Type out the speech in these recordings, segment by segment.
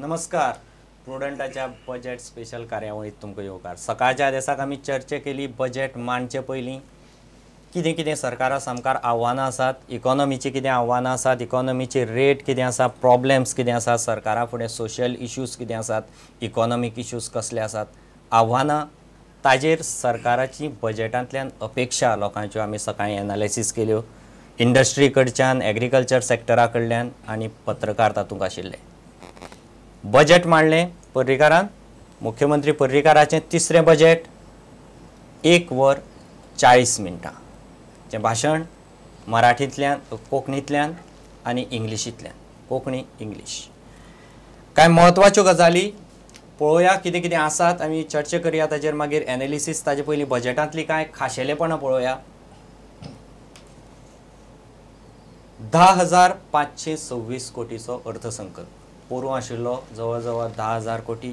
नमस्कार. प्रुडंटाच्या budget special कार्यावळीत तुमकां येवकार. सकाळच्या दिसाक आमी चर्चा केली बजेट मांडचे पयलीं कितें कितें सरकारा सामकार आव्हानां आसात, इकॉनॉमीची कितें आव्हानां आसात, इकॉनॉमीची रेट कितें आसा, प्रॉब्लेम्स कितें आसात, सरकारा फुडें सोशल इश्यूज कितें आसात, इकॉनॉमीक इश्यूज कसले आसात, आव्हानां ताजेर सरकाराची बजेटांतल्यान अपेक्षा लोकांच्यो आमी सकाळीं एनालिसीस केल्यो. इंडस्ट्री कडच्यान, एग्रीकल्चर सेक्टरा कडल्यान आनी पत्रकार तातूंत आशिल्ले. बजेट मांडलें पर्रीकारान. मुख्यमंत्री पर्रीकाराचें तिसरें बजेट 1 वर 40 मिनटां. जें भाशण मराठींतल्यान, कोंकणींतल्यान आनी इंग्लिशींतल्यान. कोंकणी इंग्लीश. कांय म्हत्वाच्यो गजाली पळोवया कितें कितें आसात. आमी चर्चा करया ताजेर मागीर एनालिसीस. ताजे पयलीं बजेटांतली कांय खाशेलेपणां पळोवया. 10,526 कोटीचो अर्थसंकल्प. पोरूं आशिल्लो जवळ जवळ 10,000 कोटी.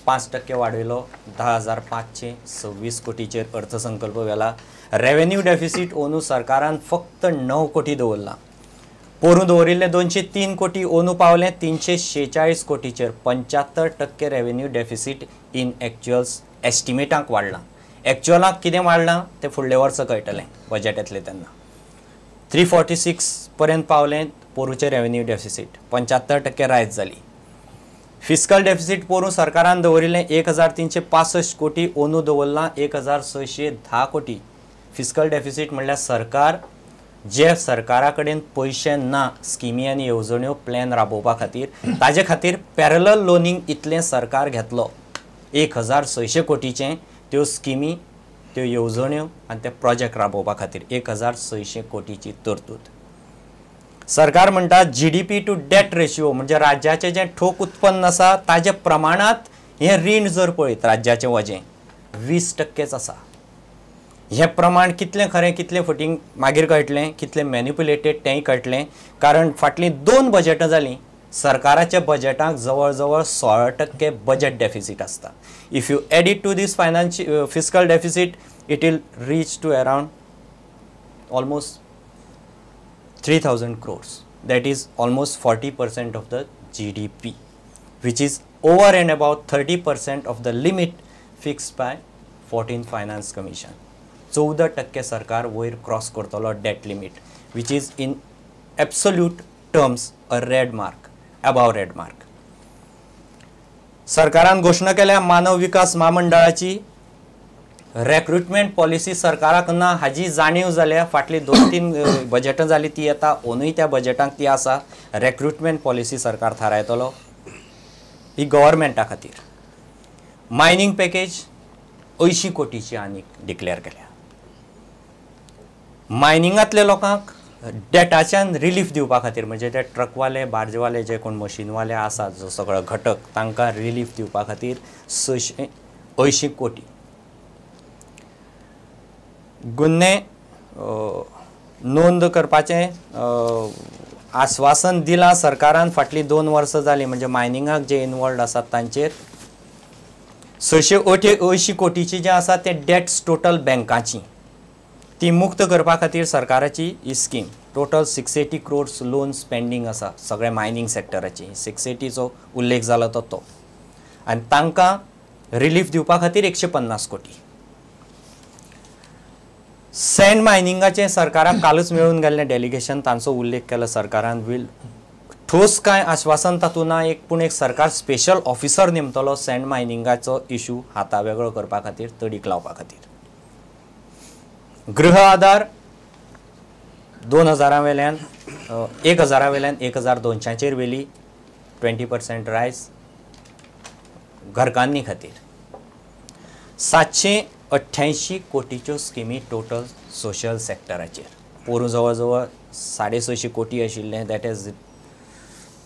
5% वाडयलो. 10,526 कोटीचेर अर्थसंकल्प व्हेला. रेव्हेन्यू डेफिसीट अंदू सरकारान फक्त 9 कोटी दवरला. पोरूं दवरिल्ले 203 कोटी अंदू पावले 346 कोटीचेर. 75% रेव्हेन्यू डेफिसीट इन एक्च्युअल्स एस्टिमेटांक वाडलां. एक्च्युअलाक कितें वाडलां तें फुडले वर्स कळटलें बजेट येतलें तेन्ना. 346 पर्यंत पावलें पोरूचें रेव्हेन्यू डेफिसीट. 75% रायज जाली. फिस्कल डेफिसीट पोरूं सरकारान दवरिल्लें 1,365 कोटी अंदू दवरलां 1,610 कोटी. फिस्कल डेफिसीट म्हणल्यार सरकार जे सरकारा कडेन पयशे ना स्किमी आनी येवजण्यो प्लॅन राबोवपा खातीर ताजे खातीर पॅरलल लोनिंग इतलें सरकार घेतलो. 1,600 कोटीचें त्यो स्किमी, त्यो येवजण्यो आनी ते प्रोजेक्ट राबोवपा खातीर 1,600 कोटीची तरतूद. सरकार म्हणटा GDP टू डेट रेशियो म्हणजे राज्याचें जें ठोक उत्पन्न आसा ताजे प्रमाणांत हें रीण जर पळयत राज्याचें वजें 20%च आसा. हें प्रमाण कितलें खरें कितलें फटींग मागीर कळटलें, कितलें मॅनिपुलेटेड तेंय कळटलें. कारण फाटलीं 2 बजेटां जालीं सरकाराच्या बजेटाक जवळ जवळ 16% बजेट डेफिसीट आसता. If you add it to this fiscal deficit it will reach to around almost 3,000 crores. That is almost 40% of the GDP, which is over and about 30% of the limit fixed by 14th Finance Commission. 14% सरकार वयर cross करतलो debt limit, which is in absolute terms a red mark, above red mark. सरकारान घोषणा केल्या मानव विकास महामंडळाची. रेक्रुटमेंट policy सरकाराक ना हाजी जाणीव जाल्या. फाटली 2-3 बजेटां जाली ती येता अंदूय त्या बजेटांक ती आसा. रेक्रुटमेंट पॉलिसी सरकार थारायतलो ही गव्हर्मेंटा खातीर. मायनींग पॅकेज 80 कोटीची आनीक डिक्लेअर केल्या. मायनिंगांतल्या लोकांक डेटाच्यान रिलीफ दिवपा खातीर म्हणजे ते ट्रकवाले, बार्जवाले जे कोण मशीनवाले आसात जो सगळो घटक तांकां रिलीफ दिवपा खातीर 680 कोटी. गुन्हे नोंद करपाचें आश्वासन दिलां सरकारान. फाटलीं 2 वर्सां जालीं म्हणजे मायनिंगाक जे इनवॉल्ड आसात तांचेर 680 कोटीची जे आसा ते डेट्स टोटल बँकांची ती मुक्त करपा खातीर सरकाराची ही scheme. Total 680 crores loans pending आसा सगळ्या मायनिंग सेक्टराची. 680चो उल्लेख जालो तो आनी तांकां रिलीफ दिवपा खातीर 150 कोटी. सँड मायनिंगाचें सरकाराक कालच मेळून गेल्लें डेलिगेशन तांचो उल्लेख केला सरकारान. ठोस कांय आश्वासन तातूंत ना. पूण एक सरकार स्पेशल ऑफिसर नेमतलो सँड मायनिंगाचो इशू हातावेगळो करपा खातीर, तडीक लावपा खातीर. गृह आधार 2,000 वेल्यान 1,000 वेल्यान 1,200चेर व्हेली. 20% रायज घरकान्नी खातीर. 788 कोटीच्यो स्किमी टोटल सोशल सेक्टराचेर. पोरूं जवळ जवळ 650 कोटी आशिल्लें दॅट इज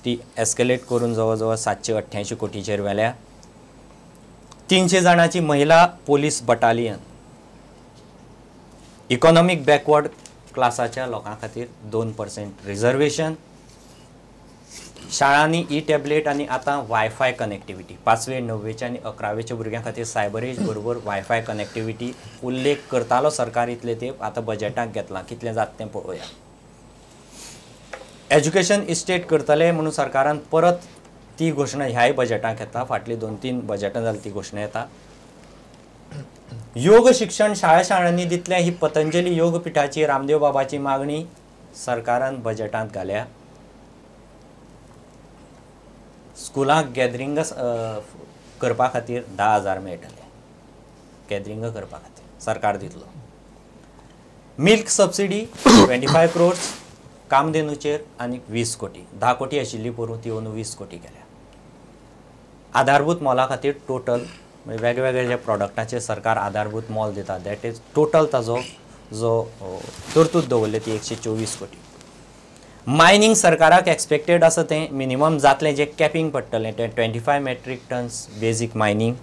ती एस्केलेट करून जवळ जवळ 788 कोटीचेर व्हेल्या. 300 जाणांची महिला पोलीस बटालियन. इकॉनॉमीक बॅकवर्ड क्लासाच्या लोकां खातीर 2% रिजर्वेशन. शाळांनी ई टॅबलेट आनी आतां वायफाय कनेक्टिविटी 5वे, 9वेचे आनी 11वेच्या भुरग्यां खातीर सायबर एज बरोबर वायफाय कनेक्टिविटी उल्लेख करतालो सरकार इतले ते आतां बजेटाक घेतलां. कितलें जाता तें पळोवया. एज्युकेशन इस्टेट करतले म्हणून सरकारान परत ती घोशणा ह्याय बजेटाक येता, फाटली 2-3 बजेटां जाली ती घोशणा येता. योग शिक्षण शाळांनी दितल्या ही पतंजली योगपीठाची रामदेव बाबाची मागणी सरकारान बजेटांत घाल्या. स्कुलांक गॅदरिंग करपा खातीर 10,000 मेळटले. गॅदरिंग करपा खातीर सरकार दितलो. मिल्क सबसिडी 25 crores कामधेनूचेर आनी 20 कोटी, 10 कोटी आशिल्ली पोरूं ती अंदू 20 कोटी केल्या. आधारभूत मोला खातीर टोटल वेगवेगळे जे प्रोडक्टाचेर सरकार आधारभूत मोल दिता दॅट इज टोटल ताजो जो तरतूद दवरले ती 124 कोटी. मायनींग सरकाराक एक्सपेक्टेड आसा तें मिनिमम जातलें जें कॅपिंग पडटलें तें 25 metric tons बेजीक मायनींग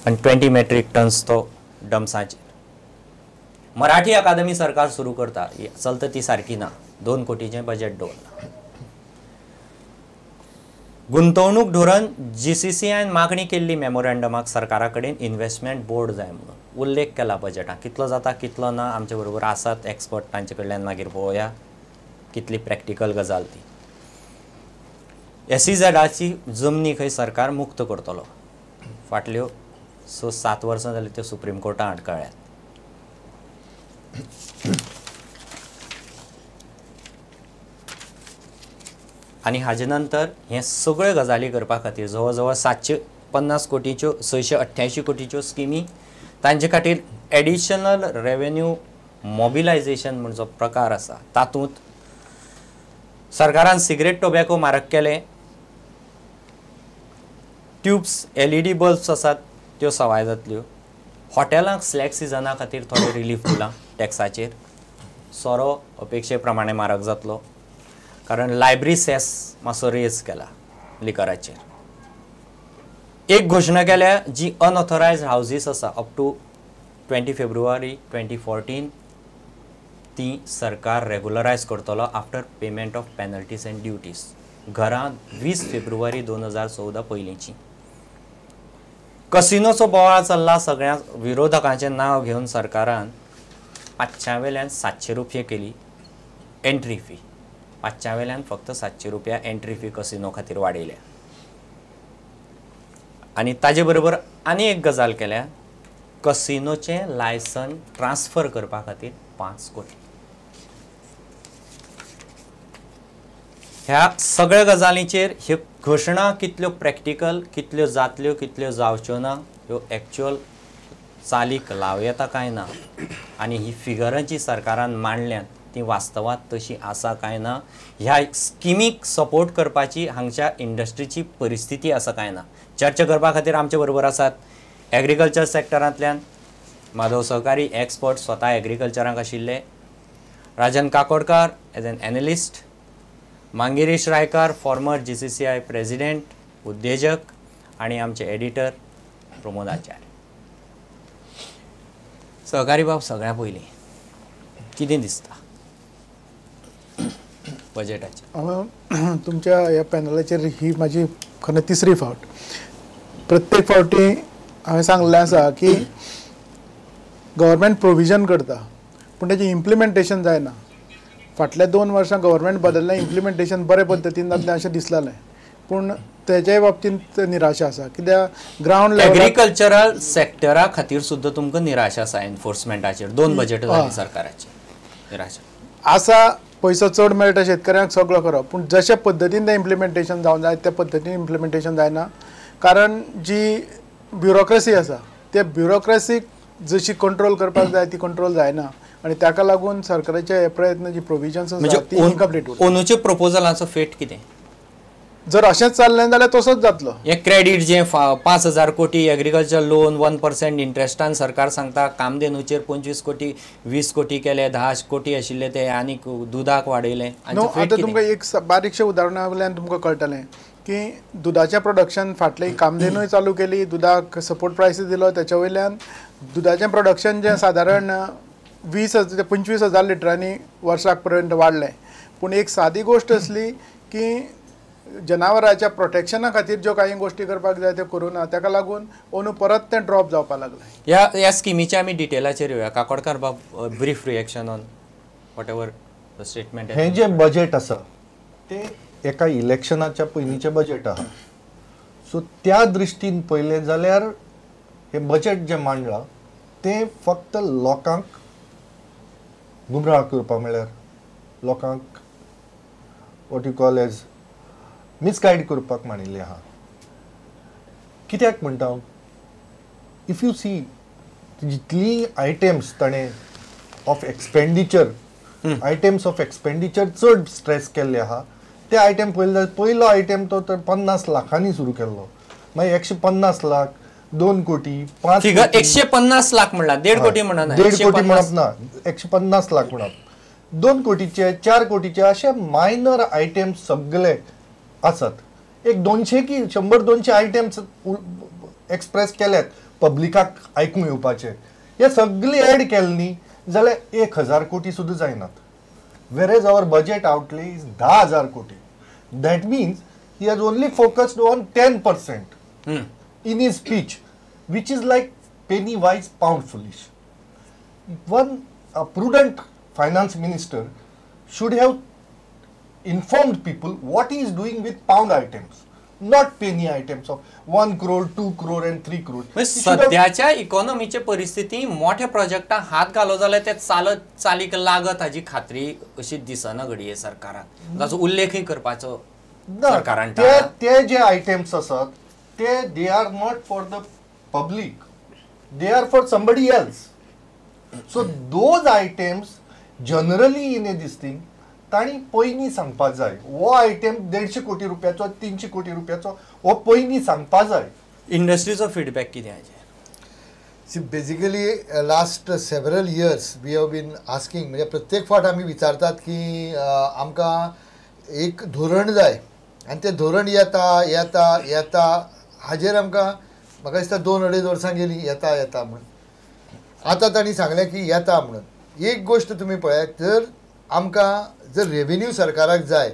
आनी 20 metric tons तो डम्साचेर. मराठी अकादमी सरकार सुरू करता, चलता ती सारकी ना, 2 कोटीचें बजेट दवरला. गुंतवणूक धोरण GCCIन मागणी केल्ली मेमोरंडमाक सरकारा कडेन इन्व्हेस्टमेंट बोर्ड जाय म्हणून उल्लेख केला बजेटात. कितलो जाता कितलो ना आमचे बरोबर आसात एक्सपर्ट, तांचे कडल्यान मागीर पळोवया कितली प्रॅक्टिकल गजाल ती. SEZची जमनी खंय सरकार मुक्त करतलो. फाटल्यो 7 वर्सां जाली त्यो सुप्रीम कोर्टान आडकळ्ळ्यात. आनी हाजे नंतर हे सगळे गजाली करपा खातीर जवळ जवळ 750 कोटीच्यो 688 कोटीच्यो स्किमी, तांचे खातीर एडिशनल रेवेन्यू मोबिलायझेशन म्हणजो प्रकार आसा. तातूंत सरकारान सिगरेट टोबॅको म्हारग केले, ट्यूब्स LED बल्ब्स आसात त्यो सवाय जातल्यो. हॉटेलांक स्लॅग सिजना खातीर थोडे रिलीफ दिलां टॅक्साचेर. सोरो अपेक्षे प्रमाणे म्हारग जातलो कारण लायब्ररी सेस मातसो रेज केला लिकराचेर. एक घोशणा केल्या जी अनऑथरायज्ड हावजीस आसा अप टू 20 February 2014 ती सरकार रेग्युलरायज करतलो after payment of penalties end duties. घरां 20 February 2014 पयलींची. कसिनोचो बोवाळ चल्ला. सगळ्या विरोधकांचें नांव घेवन सरकारान 500 वेल्यान 700 रुपये केली एंट्री फी. 500 वेल्यान फक्त 700 रुपया एंट्री फी कसिनो खातीर वाडयल्या. आनी ताजे बरोबर आनी एक गजाल केल्या, कसिनोचें लायसन ट्रान्सफर करपा खातीर 5 कोटी. ह्या सगळ्या गजालींचेर ह्यो घोशणा कितल्यो प्रॅक्टिकल, कितल्यो जातल्यो, कितल्यो जावच्यो ना, ह्यो एक्च्युअल चालीक लाव येता काय ना, आनी ही फिगरां जी सरकारान मांडल्यात ती वास्तवांत तशी आसा काय ना, ह्या स्किमीक सपोर्ट करपाची हांगच्या इंडस्ट्रीची परिस्थिती आसा काय ना, चर्चा करपा खातीर आमचे बरोबर आसात एग्रीकल्चर सेक्टरांतल्यान माधव सहकारी एक्सपर्ट, स्वता एग्रीकल्चरांक आशिल्ले, Rajan Kakodkar as an analyst, Mangirish Raikar former GCCI president, उद्देजक, आणि आमचे एडिटर प्रमोद आचार्य. सहकारी बाब, सगळ्या पयलीं कितें दिसता बजेटाचेर? तुमच्या ह्या पॅनलाचेर ही म्हाजी खरें 3री फावट. प्रत्येक फावटी हांवें सांगलें आसा की गव्हर्मेंट प्रोविजन करता पूण तेजें इम्प्लिमेंटेशन जायना. फाटल्या 2 वर्सां गव्हर्मेंट बदललें, इम्प्लिमेंटेशन बरे पद्दतीन जातलें अशें दिसलें, पूण तेज्याय बाबतींत निराशा आसा. कित्याक ग्रावंड लेवल एग्रीकल्चरल सेक्टरा खातीर सुद्दां तुमकां निराशा आसा एनफोर्समेंटाचेर. 2 बजेटां जालीं सरकाराची. निराशा आसा. पयसो चड मेळटा शेतकऱ्यांक सगळो करप, पूण जशे पद्दतीन तें इम्प्लिमेंटेशन जावंक जाय त्या पद्दतीन इम्प्लिमेंटेशन जायना. कारण जी ब्युरोक्रेसी आसा त्या ब्युरोक्रेसीक जशी कंट्रोल करपाक जाय ती कंट्रोल जायना, आनी ताका लागून सरकाराचे हे प्रयत्न जी प्रोविजन्स आसा ती इनकम्प्लीट उरता. ओनूच्या प्रपोजलाचो फेट कितें? जर अशेंच चल्लें जाल्यार तसोच जातलो. हे क्रेडीट जे 5,000 कोटी एग्रीकल्चर लोन 1% इंट्रेस्टान सरकार सांगता, कामधेनूचेर 25 कोटी 20 कोटी केले, 10 कोटी आशिल्ले ते आनीक दुदाक वाडयले. आतां तुमकां एक बारीकशें उदाहरणा वयल्यान तुमकां कळटलें की दुदाचें प्रोडक्शन फाटलें कामधेनूय चालू केली, दुदाक सपोर्ट प्रायसीस दिलो, त्याच्या वयल्यान दुदाचें प्रोडक्शन जें सादारण 20,000 ते 25,000 लिटरांनी वर्साक पर्यंत वाडलें. पूण एक सादी गोश्ट असली की जनावरांच्या प्रोटेक्शना खातीर ज्यो काही गोश्टी करपाक जाय त्यो करूना, ताका लागून अंदू परत तें ड्रॉप जावपाक लागलें. ह्या स्किमीचे आमी डिटेलाचेर येवया. काकोडकार बाब, brief reaction on what ever the statement. हें जें बजेट आसा तें एका इलेक्शनाच्या पयलींचें बजेट आहा. सो त्या दृश्टीन पळयलें जाल्यार हे बजेट जें मांडलां तें फक्त लोकांक गुमराह करपा म्हळ्यार लोकांक what you call as misguide करपाक मांडिल्लें आहा. कित्याक म्हणटा हांव, इफ यू सी जितली आयटम्स ताणें ऑफ एक्सपेंडिचर चड स्ट्रेस केल्ले आहा ते आयटम पळयले पयलो आयटम तो तर 50 लाखांनी सुरू केल्लो, मागीर 150 लाख, 2 कोटी, 5 फिगर 150 लाख म्हणला, 1.5 कोटी म्हणा ना, 1.5 कोटी म्हणप ना, 150 लाख म्हणप, 2 कोटीचे 4 कोटीचे अशे मायनर आयटम्स सगळे आसात. एक 200 की 100-200 आयटम्स एक्सप्रेस केल्यात पब्लिकाक आयकूंक येवपाचे. हे सगळे ऍड केले न्ही जाल्यार 1000 कोटी सुद्दां जायनात. whereas our budget outlay is 10,000 koti. That means he has only focused on 10% in his speech, which is like penny wise pound foolish. A prudent finance minister should have informed people what he is doing with pound items, not penny items of 1 crore, 2 crore and 3 crore. सध्याच्या इकॉनॉमीचे परिस्थिती मोठ्या प्रोजेक्टांक हात घालो जाल्यार ते चालीक लागत हाची खात्री अशी दिसना घडये सरकाराक. ताचो उल्लेखय करपाचो सरकारान ते जे आयटम्स आसात ते they are not for the public, they are for somebody else. So those items generally in A this thing ताणी पयलीं सांगपाक जाय. हो आयटम 150 कोटी रुपयाचो, 300 कोटी रुपयाचो हो पयलीं सांगपाक जाय. इंडस्ट्रीचो फीडबॅक कितें हाजेर? See, basically, last several years we have been asking, म्हणजे प्रत्येक फावट आमी विचारतात की आमकां एक धोरण जाय आनी तें धोरण येता हाजेर आमकां म्हाका दिसता 2-2.5 वर्सां गेलीं येता म्हण. आतां तांणी सांगलें की येता म्हणून. एक गोश्ट तुमी पळयात, जर रेव्हेन्यू सरकाराक जाय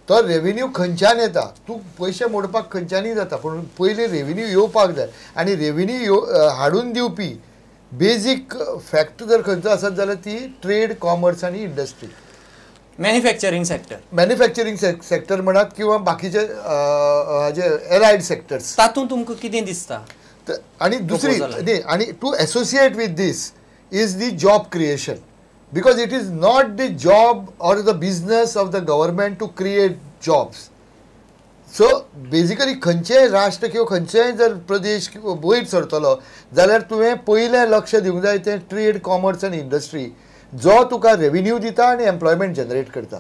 तो रेव्हेन्यू खंयच्यान येता, तूं पयशे मोडपाक खंयच्यानय जाता, पूण पयलीं रेव्हेन्यू येवपाक जाय. आनी रेव्हेन्यू हाडून दिवपी बेजीक फॅक्ट जर खंयचो आसत जाल्यार ती ट्रेड, कॉमर्स आनी इंडस्ट्री, मॅन्युफॅक्चरींग सेक्टर म्हणात किंवा बाकीचे हाजे एलायड सेक्टर्स. तातूंत तुमकां कितें दिसता? आनी दुसरी आनी to associate with this is the job creation. Because it is not the job or the business of the government to create jobs. So basically खंयचेय राष्ट्र किंवा खंयचेय जर प्रदेश वयर सरतलो जाल्यार तुवें पयलें लक्ष दिवंक जाय तें ट्रेड, कॉमर्स आनी इंडस्ट्री, जो तुका रेव्हेन्यू दिता आनी एम्प्लॉयमेंट जनरेट करता.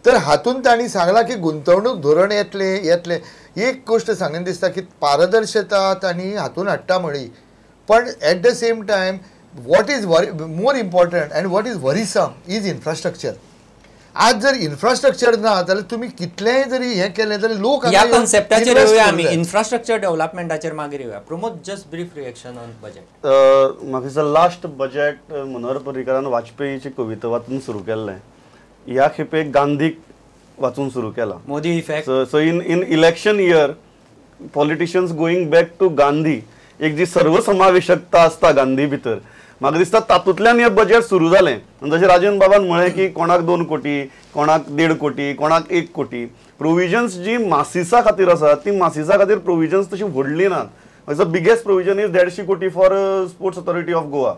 तर हातूंत तांणी सांगलां की गुंतवणूक धोरण येतलें. एक गोश्ट सांगून दिसता की पारदर्शकता तांणी हातूंत हाडटा म्हळी, पण at the same time what is more important and what is worrisome is infrastructure. आज जर इन्फ्रास्ट्रक्चर ना जाल्यार तुम्ही कितलेंय जरी हे केलें जाल्यार लोक ह्या कन्सेप्टाचेर येवया आमी, इन्फ्रास्ट्रक्चर डेव्हलपमेंटाचेर मागीर येवया. Pramod, just brief reaction on budget. म्हाका दिसता लास्ट बजेट मनोहर पर्रीकारान वाजपेयीची कविता वाचून सुरू केल्लें. ह्या खेपे गांधीक वाचून सुरू केला. Modi effect. So in election year politicians going back to Gandhi, एक जी सर्वसमावेशकता आसता गांधी भितर, म्हाका दिसता तातूंतल्यान हें बजेट सुरू जालें. जशें राजन बाबान म्हळें की कोणाक 2 कोटी, कोणाक 1.5 कोटी, कोणाक 1 कोटी. प्रोविजन्स जी मासिसा खातीर आसा ती मासिसा खातीर प्रोविजन्स तशी व्हडली नात. द बिगेस्ट प्रोविजन इज 150 कोटी for sports authority of Goa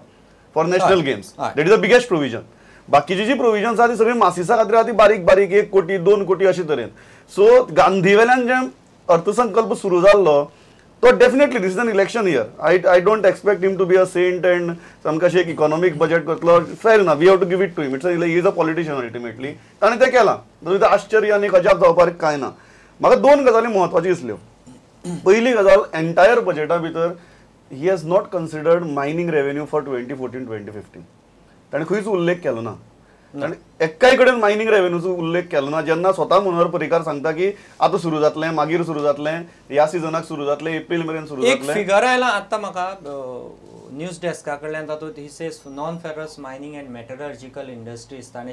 for national games. That is the biggest provision. बाकीची जी प्रोविजन्स आहा ती सगळी मासिसा खातीर आहा ती बारीक बारीक 1 कोटी, 2 कोटी अशे तरेन. सो गांधी वेल्यान जे अर्थसंकल्प सुरू जाल्लो तो definitely this is an election year. I don't expect him to be a saint and सामकें अशें एक इकॉनॉमिक बजेट करतलो. फेर ना, we have to give it to him. He is a politician ultimately. ताणें तें केलां, तातूंत आश्चर्य आनी अजाप जावपाक कांय ना. म्हाका 2 गजाली म्हत्वाच्यो दिसल्यो. पयली गजाल, एंटायर बजेटा भितर he has not considered mining revenue for 2014-2015. ताणें खंयच उल्लेख केलो ना. आनी एक्काय कडेन मायनिंग रेव्हेन्यूचो उल्लेख केलो ना. जेन्ना स्वता मनोहर पर्रीकार सांगता की आतां सुरू जातलें, मागीर सुरू जातलें, ह्या सिजनाक सुरू जातलें, एप्रील मेरेन सुरू जातलें. एक फिगर आयला आतां म्हाका न्यूज डेस्का कडल्यान, तातूंत he says non ferrous mining and metallurgical industries ताणें